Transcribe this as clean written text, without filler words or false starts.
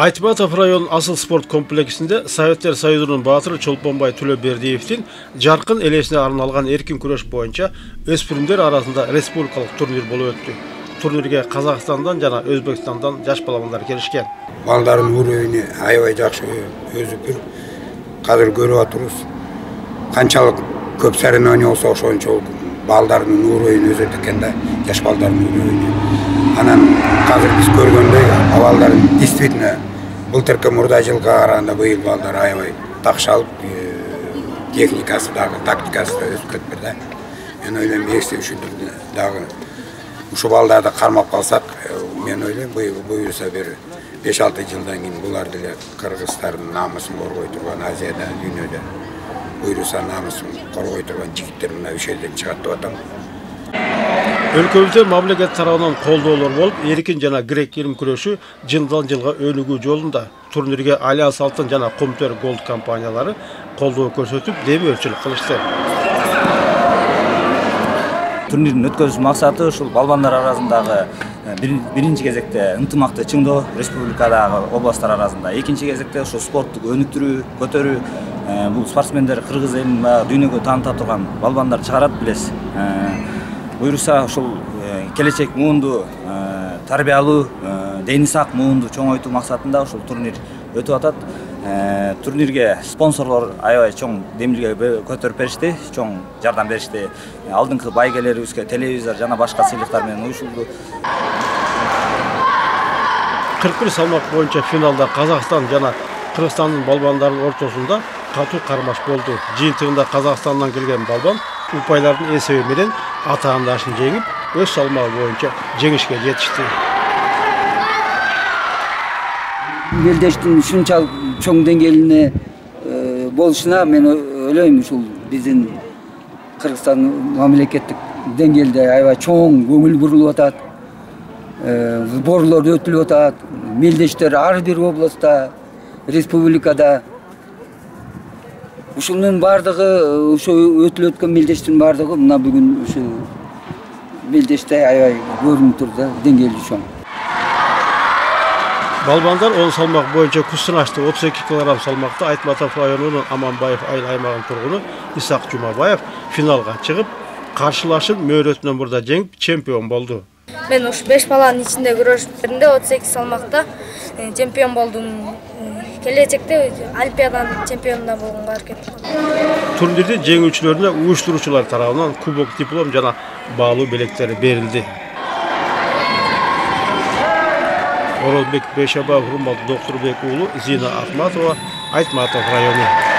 Айтматов районунун асыл спорт комплексинде Советтер Союзунун баатыры Чолпонбай Төлөбердиевдин жаркын элесине арналган эркин күрөш боюнча өспүрүмдөр арасында республикалык турнир болуп өттү. Турнирге Казакстандан жана Өзбекстандан жаш баламандар келишкен. Балдардын уровени аябай жакшы өзү азыр көрүп атабыз. Канчалык көп соревнования болсо ошончолук балдардын уровени өзөт экен да, жаш балдардын уровени. Анан азыр биз көргөндөй балдардын действительно былтыркы мурда жылга караганда быйыл балдар аябай такшалып, техникасы дагы, тактикасы да өсүп кетти да. Мен ойлойм, эксе үчүндө дагы ушу балдарды кармап калсак, мен ойлойм, буюрса бир 5-6 жылдан кийин булар деле Кыргызстандын намысын коргой турган Азияда, дүйнөдө буюрса намысын коргой турган жигиттер мына үч элден чыгат деп атам. Өлкөбүздө мамлекет тарабынан колдоолор болуп, эркин жана грек илим күрөшү жылдан жылга өнүгүү жолунда. Турнирге Альянс Алтын жана Комтер Голд компаниялары колдоо көрсөтүп, демөөрчүлүк кылышты. Турнирдин өткөрүш максаты ушул балбандар арасындагы биринчи кезекте ынтымакты чыңдоо, республикадагы областтар арасында, экинчи кезекте ушул спортту өнүктүрүү, көтөрүү. Бул спортсмендер кыргыз элин дүйнөгө тааныта турган балбандар чыгарат билесиз. Буюрса ушул келечек муунду тарбиялуу, дени сак муунду чоңойтуу максатында ушул турнир өтүп атат. Турнирге спонсорлор аябай чоң демилге көтөрүп беришти, чоң жардам беришти. Алдыңкы байгелерибизге телевизор жана башка сыйлыктар менен уюшулду. 41 салмак боюнча финалда Казакстан жана Кыргызстандын балбандарынын ортосунда катуу кармаш болду. Жыйынтыгында Казакстандан келген балбан упайлардын эсеби менен атаандашын жеңип, өз салмагы боюнча жеңишке жетишти. Мелдештин ушунчалык чоң деңгээлине болушуна мен ойлойм, ушул биздин Кыргызстан мамлекеттик деңгээлде аябай чоң көңүл бурулуп атат. Сборлор өтүлүп атат. Мелдештер ар бир областта, республикада. Ушунун бардыгы, ушу өтүлүп өткөн мелдештин бардыгы мына бүгүн ушу мелдеште аябай көрүнүп турду, деңгээли чоң. Балбандар 10 салмак боюнча күстүн ачты. 32 кг салмакта Айтматов районунун Аманбаев айыл аймагынын тургуну Исак Жумабаев финалга чыгып, каршылашын мөөрөтүнөн мурда жеңип, чемпион болду. Мен ушу 5 баланын ичинде күрөштеринде 38 салмакта чемпион болдум. Келечекте Олимпиаданын чемпионуна болгонго аракет кылдым. Турнирди жеңүүчүлөрүнө уюштуруучулар тарабынан кубок, диплом жана баалуу белектери берилди. Орозбек Бейшабаев Румал Докторбек уулу, Зина Ахматова, Айтматов району.